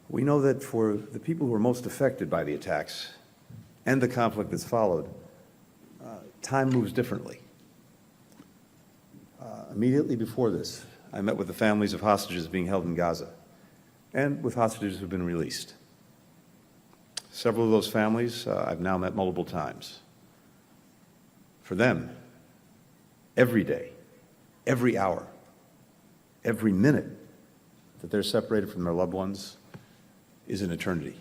We know that for the people who are most affected by the attacks and the conflict that's followed, time moves differently. Immediately before this, I met with the families of hostages being held in Gaza and with hostages who've been released. Several of those families I've now met multiple times. For them, every day, every hour, every minute that they're separated from their loved ones is an eternity.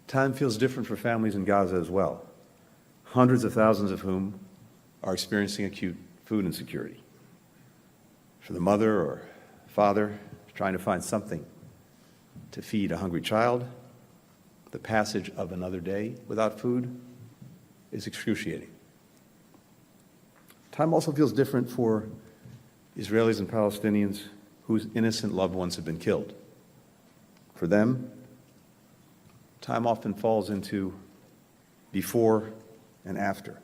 Time feels different for families in Gaza as well, hundreds of thousands of whom are experiencing acute food insecurity. For the mother or father trying to find something to feed a hungry child, the passage of another day without food is excruciating. Time also feels different for Israelis and Palestinians whose innocent loved ones have been killed. For them, time often falls into before and after.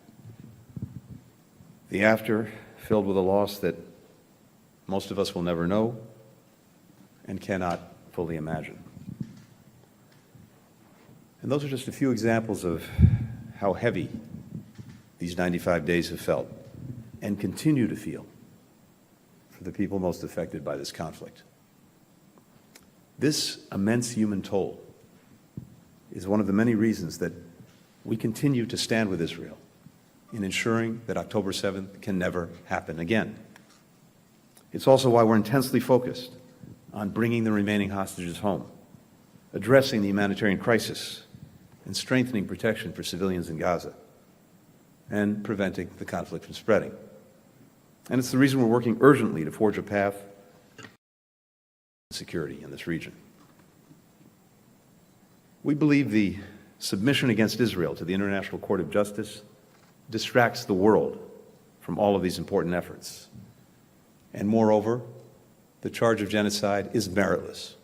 The after filled with a loss that most of us will never know and cannot fully imagine. And those are just a few examples of how heavy these 95 days have felt and continue to feel for the people most affected by this conflict. This immense human toll is one of the many reasons that we continue to stand with Israel in ensuring that October 7th can never happen again. It's also why we're intensely focused on bringing the remaining hostages home, addressing the humanitarian crisis, and strengthening protection for civilians in Gaza, and preventing the conflict from spreading. And it's the reason we're working urgently to forge a path to security in this region. We believe the submission against Israel to the International Court of Justice distracts the world from all of these important efforts. And moreover, the charge of genocide is meritless.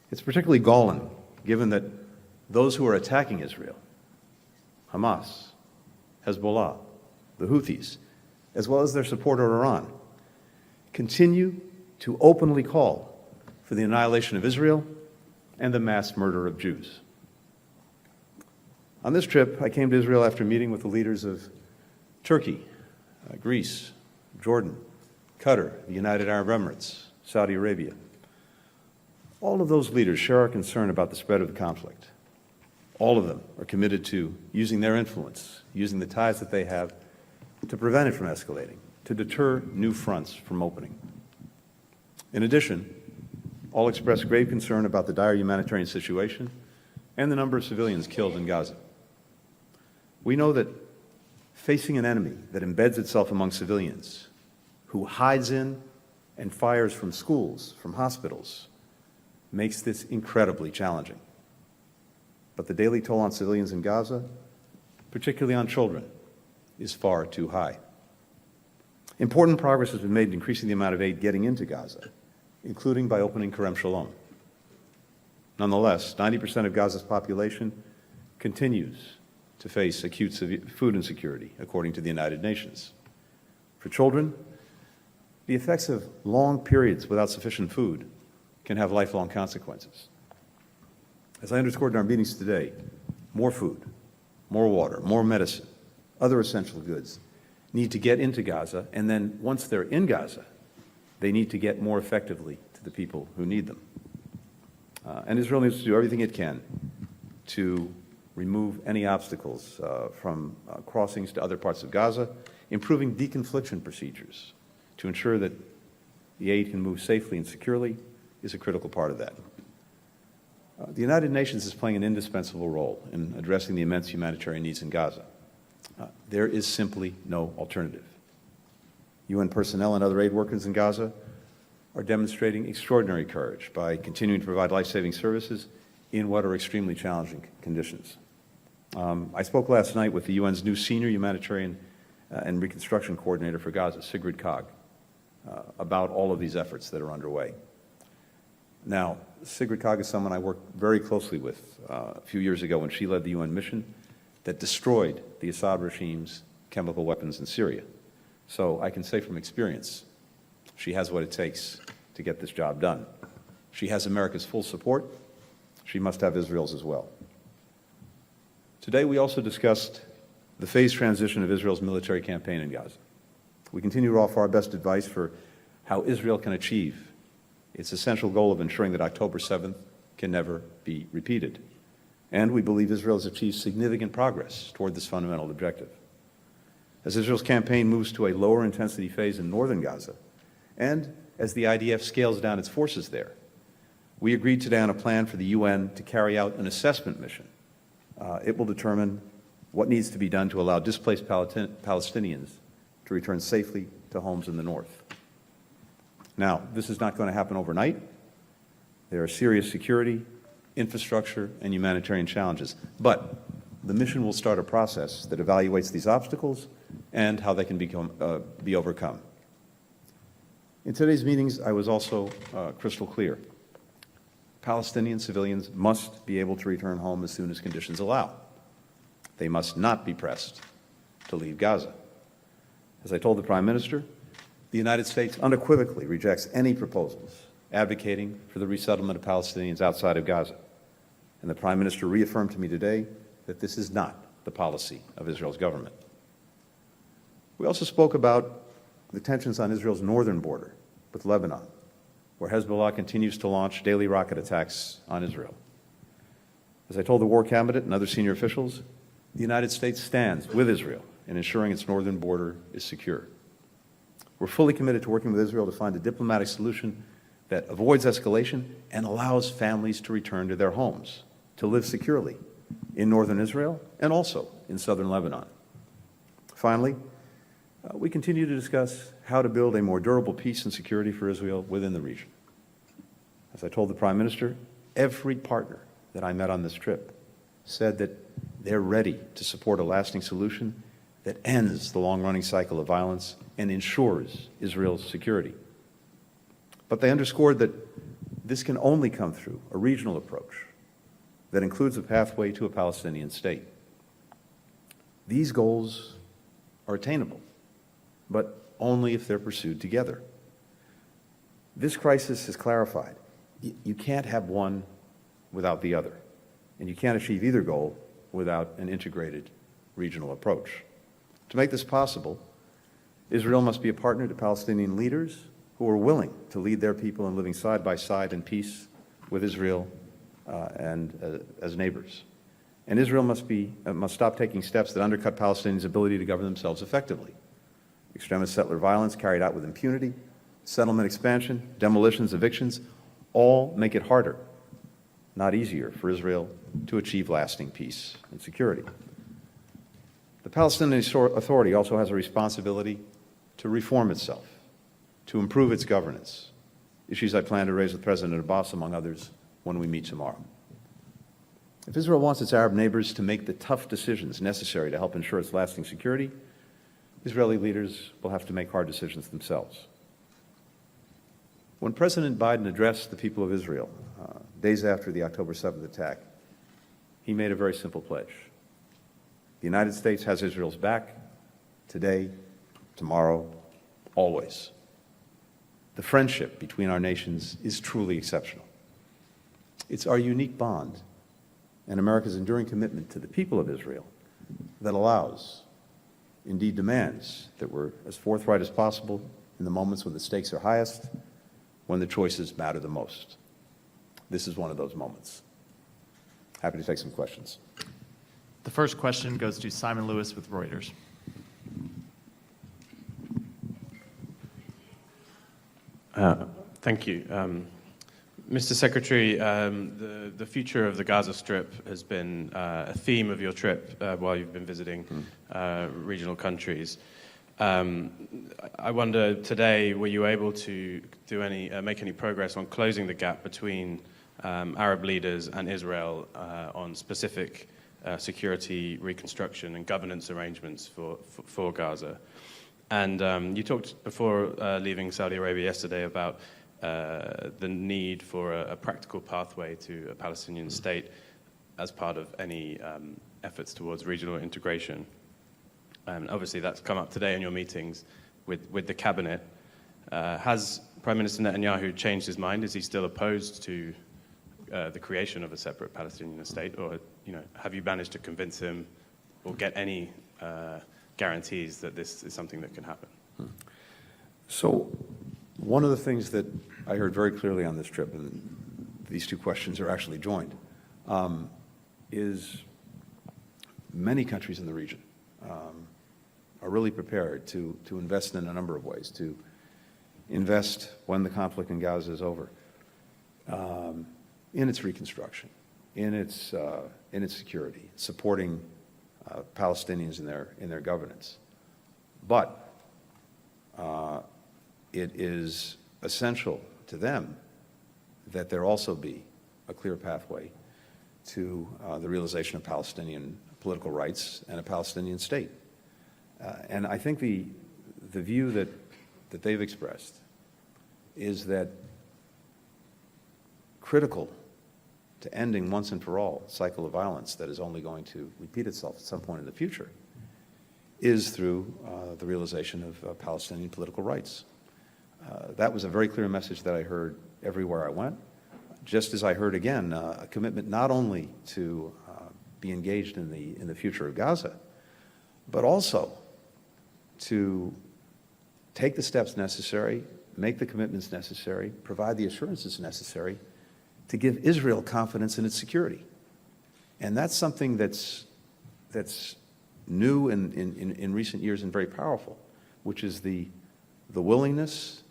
It's particularly galling, given that those who are attacking Israel, Hamas, Hezbollah, the Houthis, as well as their supporter Iran, continue to openly call for the annihilation of Israel and the mass murder of Jews. On this trip, I came to Israel after meeting with the leaders of Turkey, Greece, Jordan, Qatar, the United Arab Emirates, Saudi Arabia. All of those leaders share our concern about the spread of the conflict. All of them are committed to using their influence, using the ties that they have to prevent it from escalating, to deter new fronts from opening. In addition, all express grave concern about the dire humanitarian situation and the number of civilians killed in Gaza. We know that facing an enemy that embeds itself among civilians, who hides in and fires from schools, from hospitals, makes this incredibly challenging. But the daily toll on civilians in Gaza, particularly on children, is far too high. Important progress has been made in increasing the amount of aid getting into Gaza, including by opening Kerem Shalom. Nonetheless, 90% of Gaza's population continues to face acute food insecurity, according to the United Nations. For children, the effects of long periods without sufficient food can have lifelong consequences. As I underscored in our meetings today, more food, more water, more medicine, other essential goods need to get into Gaza, and then once they're in Gaza, they need to get more effectively to the people who need them. And Israel needs to do everything it can to remove any obstacles from crossings to other parts of Gaza, improving deconfliction procedures to ensure that the aid can move safely and securely is a critical part of that. The United Nations is playing an indispensable role in addressing the immense humanitarian needs in Gaza. There is simply no alternative. UN personnel and other aid workers in Gaza are demonstrating extraordinary courage by continuing to provide life-saving services in what are extremely challenging conditions. I spoke last night with the UN's new Senior Humanitarian and Reconstruction Coordinator for Gaza, Sigrid Kaag, about all of these efforts that are underway. Now, Sigrid Kaag is someone I worked very closely with a few years ago when she led the UN mission that destroyed the Assad regime's chemical weapons in Syria. So I can say from experience, she has what it takes to get this job done. She has America's full support. She must have Israel's as well. Today, we also discussed the phased transition of Israel's military campaign in Gaza. We continue to offer our best advice for how Israel can achieve its essential goal of ensuring that October 7th can never be repeated. And we believe Israel has achieved significant progress toward this fundamental objective. As Israel's campaign moves to a lower intensity phase in northern Gaza, and as the IDF scales down its forces there, we agreed today on a plan for the UN to carry out an assessment mission. It will determine what needs to be done to allow displaced Palestinians to return safely to homes in the north. Now, this is not going to happen overnight. There are serious security, infrastructure, and humanitarian challenges. But the mission will start a process that evaluates these obstacles and how they can be overcome. In today's meetings, I was also crystal clear. Palestinian civilians must be able to return home as soon as conditions allow. They must not be pressed to leave Gaza. As I told the Prime Minister, the United States unequivocally rejects any proposals advocating for the resettlement of Palestinians outside of Gaza. And the Prime Minister reaffirmed to me today that this is not the policy of Israel's government. We also spoke about the tensions on Israel's northern border with Lebanon, where Hezbollah continues to launch daily rocket attacks on Israel. As I told the War Cabinet and other senior officials, the United States stands with Israel in ensuring its northern border is secure. We're fully committed to working with Israel to find a diplomatic solution that avoids escalation and allows families to return to their homes, to live securely in northern Israel and also in southern Lebanon. Finally, we continue to discuss how to build a more durable peace and security for Israel within the region. As I told the Prime Minister, every partner that I met on this trip said that they're ready to support a lasting solution that ends the long-running cycle of violence and ensures Israel's security. But they underscored that this can only come through a regional approach that includes a pathway to a Palestinian state. These goals are attainable, but only if they're pursued together. This crisis has clarified you can't have one without the other, and you can't achieve either goal without an integrated regional approach. To make this possible, Israel must be a partner to Palestinian leaders who are willing to lead their people in living side by side in peace with Israel and as neighbors. And Israel must stop taking steps that undercut Palestinians' ability to govern themselves effectively. Extremist settler violence carried out with impunity, settlement expansion, demolitions, evictions, all make it harder, not easier, for Israel to achieve lasting peace and security. The Palestinian Authority also has a responsibility to reform itself, to improve its governance, issues I plan to raise with President Abbas, among others, when we meet tomorrow. If Israel wants its Arab neighbors to make the tough decisions necessary to help ensure its lasting security, Israeli leaders will have to make hard decisions themselves. When President Biden addressed the people of Israel days after the October 7th attack, he made a very simple pledge. The United States has Israel's back today, tomorrow, always. The friendship between our nations is truly exceptional. It's our unique bond and America's enduring commitment to the people of Israel that allows, indeed demands, that we're as forthright as possible in the moments when the stakes are highest, when the choices matter the most. This is one of those moments. Happy to take some questions. The first question goes to Simon Lewis with Reuters. Thank you. Mr. Secretary, the future of the Gaza Strip has been a theme of your trip while you've been visiting regional countries. I wonder today, were you able to make any progress on closing the gap between Arab leaders and Israel on specific security, reconstruction, and governance arrangements for Gaza? And you talked before leaving Saudi Arabia yesterday about the need for a practical pathway to a Palestinian state as part of any efforts towards regional integration. And obviously that's come up today in your meetings with the cabinet. Has Prime Minister Netanyahu changed his mind? Is he still opposed to the creation of a separate Palestinian state, or have you managed to convince him or get any guarantees that this is something that can happen? So one of the things that I heard very clearly on this trip, and these two questions are actually joined, is many countries in the region are really prepared to invest in a number of ways, to invest when the conflict in Gaza is over, in its reconstruction, in its security, supporting Palestinians in their governance. But it is essential to them that there also be a clear pathway to the realization of Palestinian political rights and a Palestinian state. And I think the view that they've expressed is that critical to ending once and for all a cycle of violence that is only going to repeat itself at some point in the future is through the realization of Palestinian political rights. That was a very clear message that I heard everywhere I went, just as I heard again a commitment not only to be engaged in the future of Gaza, but also to take the steps necessary, make the commitments necessary, provide the assurances necessary to give Israel confidence in its security. And that's something that's new in recent years and very powerful, which is the willingness,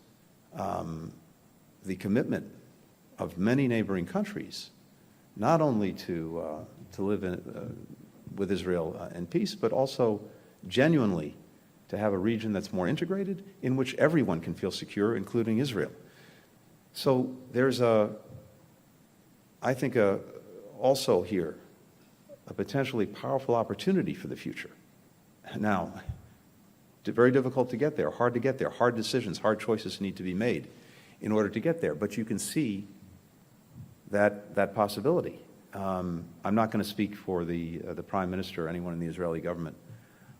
the commitment of many neighboring countries, not only to live with Israel in peace, but also genuinely to have a region that's more integrated, in which everyone can feel secure, including Israel. So there's I think also here, a potentially powerful opportunity for the future. Now, very difficult to get there, hard to get there, hard decisions, hard choices need to be made in order to get there. But you can see that possibility. I'm not going to speak for the Prime Minister or anyone in the Israeli government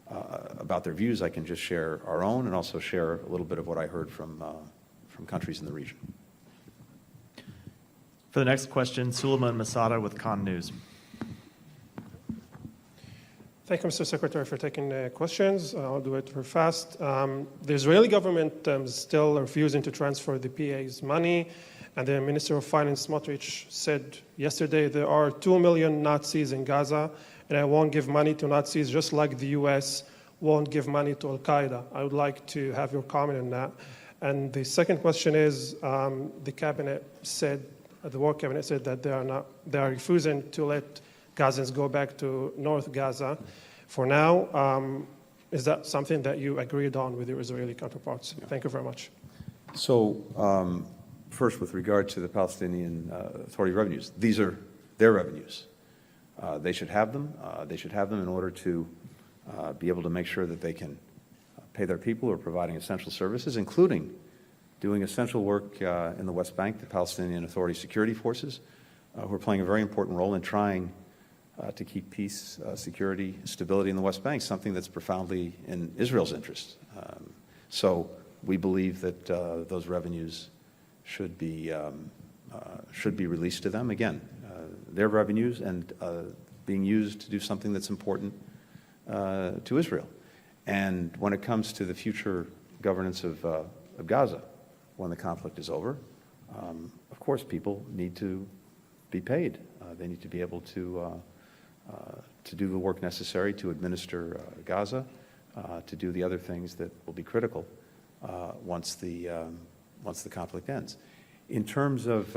about their views. I can just share our own and also share a little bit of what I heard from countries in the region. For the next question, Suleiman Masada with Khan News. Thank you, Mr. Secretary, for taking questions. I'll do it very fast. The Israeli government is still refusing to transfer the PA's money, and the Minister of Finance, Smotrich, said yesterday there are 2 million Nazis in Gaza, and I won't give money to Nazis just like the U.S. won't give money to Al-Qaeda. I would like to have your comment on that. And the second question is, the cabinet said, the war cabinet said that they are refusing to let Gazans go back to North Gaza. For now, is that something that you agreed on with your Israeli counterparts? Yeah. Thank you very much. So, first, with regard to the Palestinian Authority revenues, these are their revenues. They should have them. They should have them in order to be able to make sure that they can pay their people who are providing essential services, including doing essential work in the West Bank, the Palestinian Authority security forces, who are playing a very important role in trying to keep peace, security, stability in the West Bank, something that's profoundly in Israel's interest. So we believe that those revenues should be released to them. Again, their revenues and being used to do something that's important to Israel. And when it comes to the future governance of Gaza, when the conflict is over, of course, people need to be paid. They need to be able to do the work necessary to administer Gaza, to do the other things that will be critical once the conflict ends. In terms of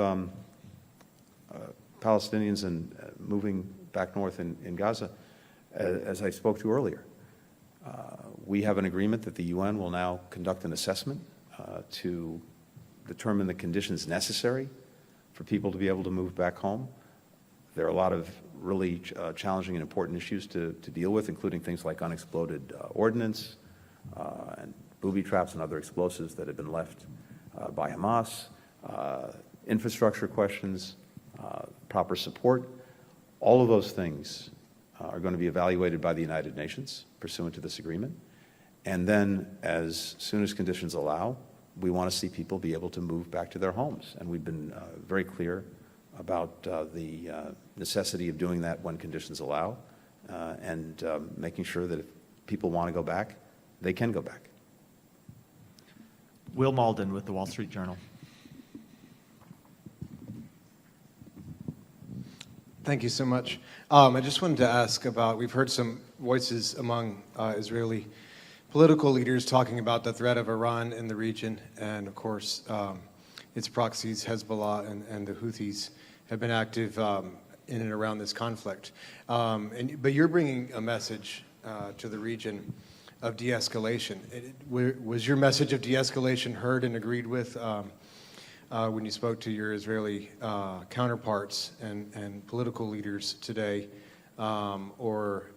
Palestinians and moving back north in Gaza, as I spoke to earlier, we have an agreement that the UN will now conduct an assessment to determine the conditions necessary for people to be able to move back home. There are a lot of really challenging and important issues to deal with, including things like unexploded ordnance and booby traps and other explosives that have been left by Hamas, infrastructure questions, proper support. All of those things are going to be evaluated by the United Nations pursuant to this agreement. And then, as soon as conditions allow, we want to see people be able to move back to their homes. And we've been very clear about the necessity of doing that when conditions allow, and making sure that if people want to go back, they can go back. Will Malden with the Wall Street Journal. Thank you so much. I just wanted to ask about, we've heard some voices among Israeli political leaders talking about the threat of Iran in the region, and of course, its proxies, Hezbollah and the Houthis, have been active in and around this conflict. But you're bringing a message to the region of de-escalation. Was your message of de-escalation heard and agreed with when you spoke to your Israeli counterparts and political leaders today? Or,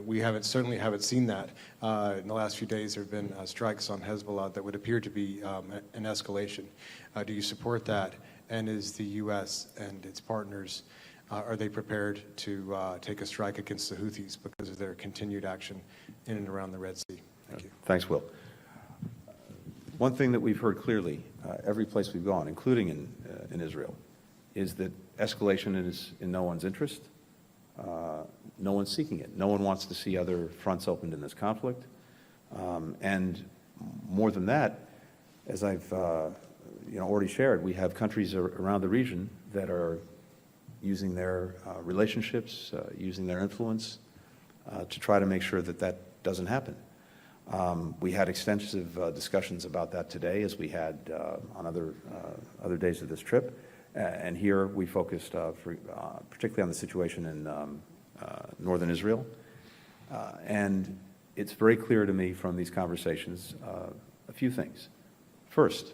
we certainly haven't seen that. In the last few days, there have been strikes on Hezbollah that would appear to be an escalation. Do you support that? And is the U.S. and its partners, are they prepared to take a strike against the Houthis because of their continued action in and around the Red Sea? Thank you. Thanks, Will. One thing that we've heard clearly every place we've gone, including in Israel, is that escalation is in no one's interest. No one's seeking it. No one wants to see other fronts opened in this conflict. And more than that, as I've already shared, we have countries around the region that are using their relationships, using their influence to try to make sure that that doesn't happen. We had extensive discussions about that today, as we had on other days of this trip. And here we focused particularly on the situation in northern Israel. And it's very clear to me from these conversations a few things. First,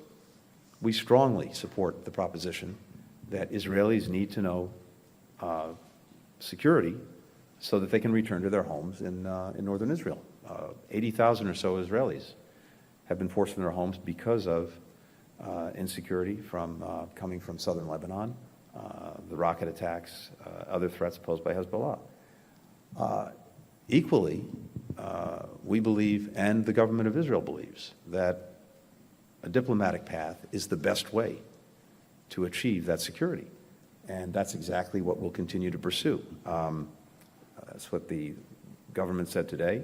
we strongly support the proposition that Israelis need to know security so that they can return to their homes in northern Israel. 80,000 or so Israelis have been forced from their homes because of insecurity coming from southern Lebanon, the rocket attacks, other threats posed by Hezbollah. Equally, we believe, and the government of Israel believes, that a diplomatic path is the best way to achieve that security. And that's exactly what we'll continue to pursue. That's what the government said today,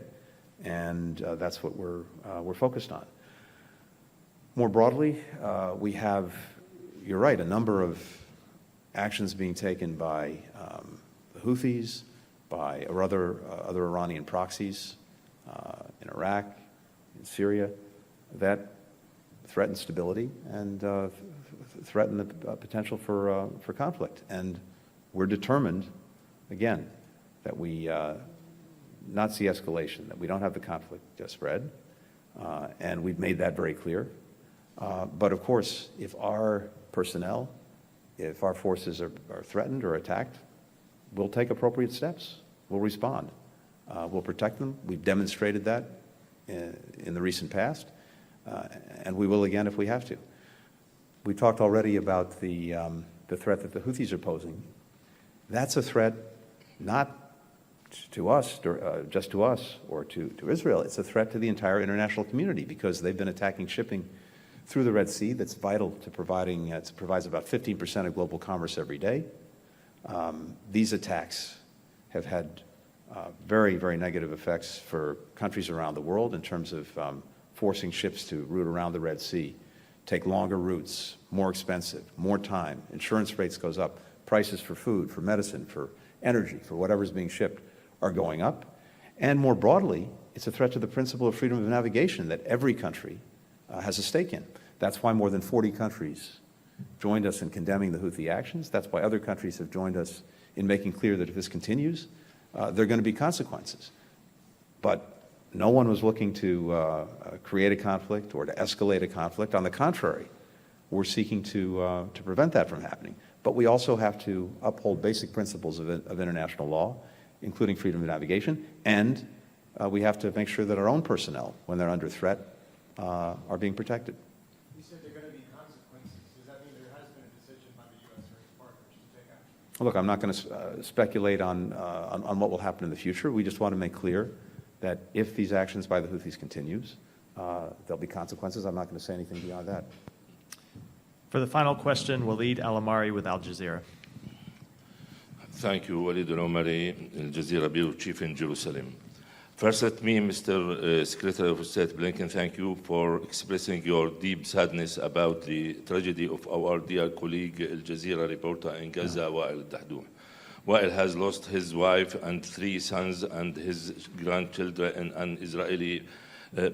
and that's what we're focused on. More broadly, we have, you're right, a number of actions being taken by the Houthis, by other Iranian proxies in Iraq, in Syria, that threaten stability and threaten the potential for conflict. And we're determined, again, that we not see escalation, that we don't have the conflict spread, and we've made that very clear. But of course, if our personnel, if our forces are threatened or attacked, we'll take appropriate steps. We'll respond. We'll protect them. We've demonstrated that in the recent past, and we will again if we have to. We talked already about the threat that the Houthis are posing. That's a threat not to us, just to us or to Israel. It's a threat to the entire international community because they've been attacking shipping through the Red Sea that's vital to providing, it provides about 15% of global commerce every day. These attacks have had very, very negative effects for countries around the world in terms of forcing ships to route around the Red Sea, take longer routes, more expensive, more time, insurance rates goes up, prices for food, for medicine, for energy, for whatever's being shipped are going up. And more broadly, it's a threat to the principle of freedom of navigation that every country has a stake in. That's why more than 40 countries joined us in condemning the Houthi actions. That's why other countries have joined us in making clear that if this continues, there are going to be consequences. But no one was looking to create a conflict or to escalate a conflict. On the contrary, we're seeking to prevent that from happening. But we also have to uphold basic principles of international law, including freedom of navigation, and we have to make sure that our own personnel, when they're under threat, are being protected. You said there are going to be consequences. Does that mean there has been a decision by the U.S. or its partners to take action? Look, I'm not going to speculate on what will happen in the future. We just want to make clear that if these actions by the Houthis continues, there'll be consequences. I'm not going to say anything beyond that. For the final question, Walid Al-Amari with Al Jazeera. Thank you, Walid Al-Omari, Al Jazeera Bureau Chief in Jerusalem. First, let me, Mr. Secretary of State Blinken, thank you for expressing your deep sadness about the tragedy of our dear colleague, Al Jazeera reporter in Gaza, Wael Dahdoux. Wael has lost his wife and 3 sons and his grandchildren in an Israeli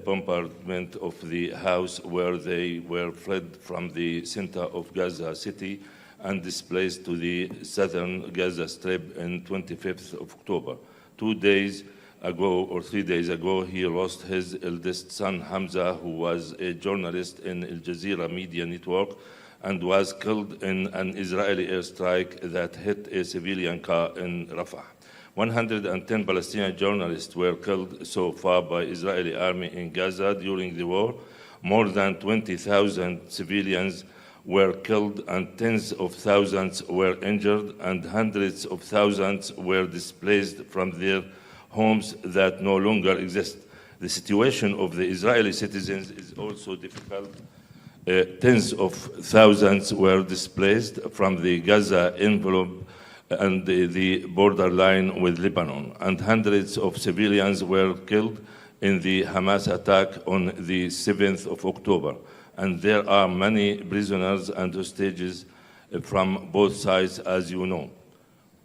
bombardment of the house where they were fled from the center of Gaza City and displaced to the southern Gaza Strip on 25th of October. 2 days ago or 3 days ago, he lost his eldest son, Hamza, who was a journalist in Al Jazeera media network and was killed in an Israeli airstrike that hit a civilian car in Rafah. 110 Palestinian journalists were killed so far by Israeli army in Gaza during the war. More than 20,000 civilians were killed and tens of thousands were injured and hundreds of thousands were displaced from their homes that no longer exist. The situation of the Israeli citizens is also difficult. Tens of thousands were displaced from the Gaza envelope and the borderline with Lebanon, and hundreds of civilians were killed in the Hamas attack on the 7th of October. And there are many prisoners and hostages from both sides, as you know.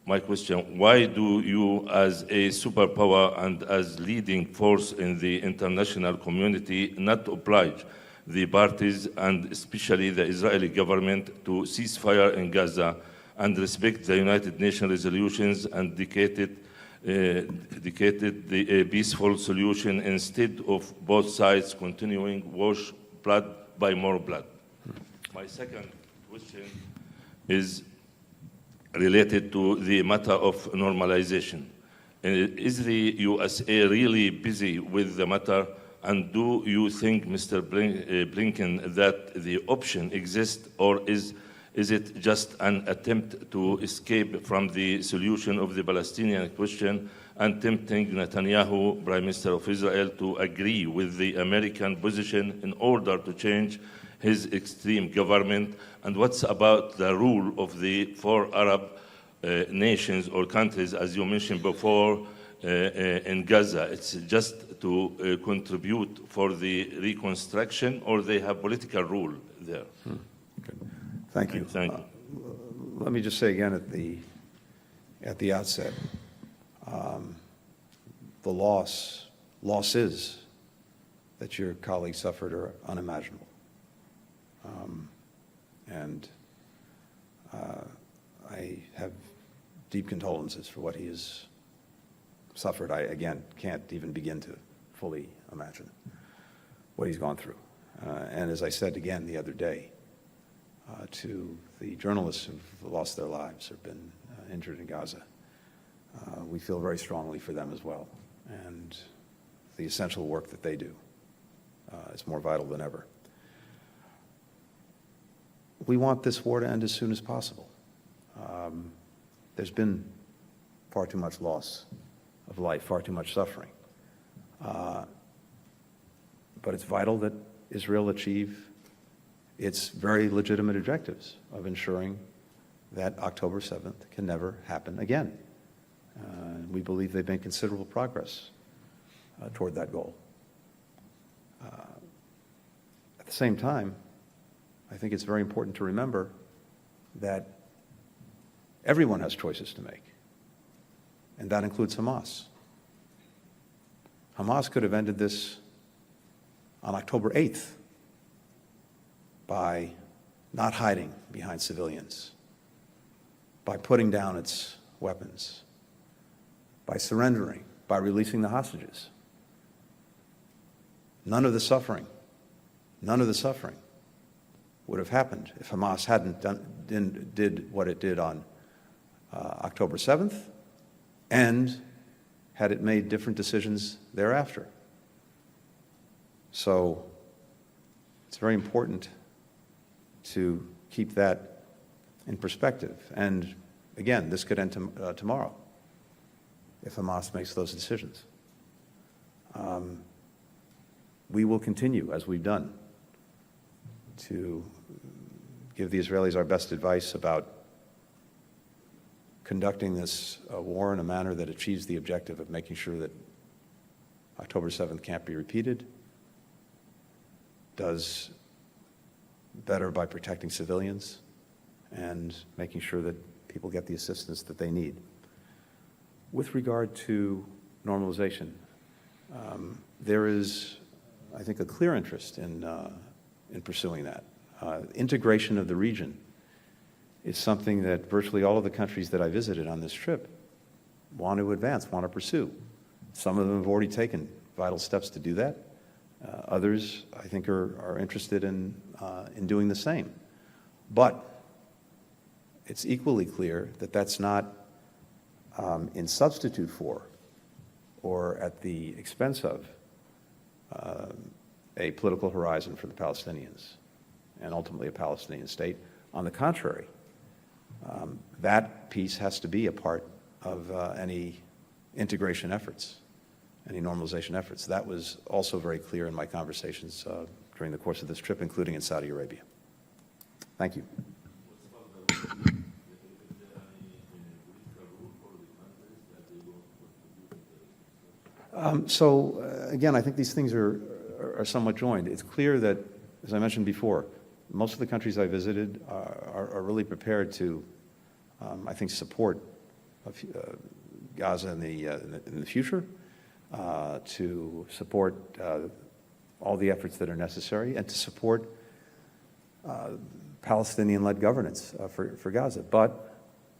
My question, why do you, as a superpower and as leading force in the international community, not oblige the parties, and especially the Israeli government, to cease fire in Gaza and respect the United Nations resolutions and dedicated the peaceful solution instead of both sides continuing wash blood by more blood? My second question is related to the matter of normalization. Is the USA really busy with the matter? And do you think, Mr. Blinken, that the option exists, or is it just an attempt to escape from the solution of the Palestinian question and tempting Netanyahu, Prime Minister of Israel, to agree with the American position in order to change his extreme government? And what's about the rule of the 4 Arab nations or countries, as you mentioned before, in Gaza? It's just to contribute for the reconstruction, or they have political rule there? Thank you. Thank you. Let me just say again at the outset, the losses that your colleague suffered are unimaginable. And I have deep condolences for what he has suffered. I, again, can't even begin to fully imagine what he's gone through. And as I said again the other day, to the journalists who've lost their lives or been injured in Gaza, we feel very strongly for them as well. And the essential work that they do is more vital than ever. We want this war to end as soon as possible. There's been far too much loss of life, far too much suffering. But it's vital that Israel achieve its very legitimate objectives of ensuring that October 7th can never happen again. We believe they've made considerable progress toward that goal. At the same time, I think it's very important to remember that everyone has choices to make, and that includes Hamas. Hamas could have ended this on October 8th by not hiding behind civilians, by putting down its weapons, by surrendering, by releasing the hostages. None of the suffering would have happened if Hamas did what it did on October 7th, and had it made different decisions thereafter. So it's very important to keep that in perspective. And again, this could end tomorrow if Hamas makes those decisions. we will continue, as we've done, to give the Israelis our best advice about conducting this war in a manner that achieves the objective of making sure that October 7th can't be repeated, does better by protecting civilians, and making sure that people get the assistance that they need. With regard to normalization, there is, I think, a clear interest in pursuing that. Integration of the region is something that virtually all of the countries that I visited on this trip want to advance, want to pursue. Some of them have already taken vital steps to do that. Others, I think, are interested in doing the same. But it's equally clear that that's not in substitute for or at the expense of a political horizon for the Palestinians and ultimately a Palestinian state. On the contrary, that piece has to be a part of any integration efforts, any normalization efforts. That was also very clear in my conversations during the course of this trip, including in Saudi Arabia. Thank you. Again, I think these things are somewhat joined. It's clear that, as I mentioned before, most of the countries I visited are really prepared to, I think, support Gaza in the future, to support all the efforts that are necessary, and to support Palestinian-led governance for Gaza. But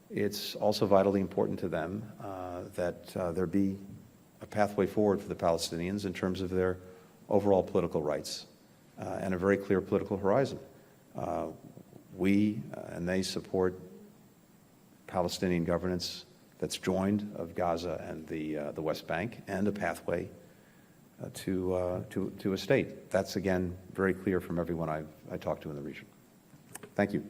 it's also vitally important to them that there be a pathway forward for the Palestinians in terms of their overall political rights and a very clear political horizon. We and they support Palestinian governance that's joined of Gaza and the West Bank, and a pathway to a state. That's, again, very clear from everyone I talked to in the region. Thank you.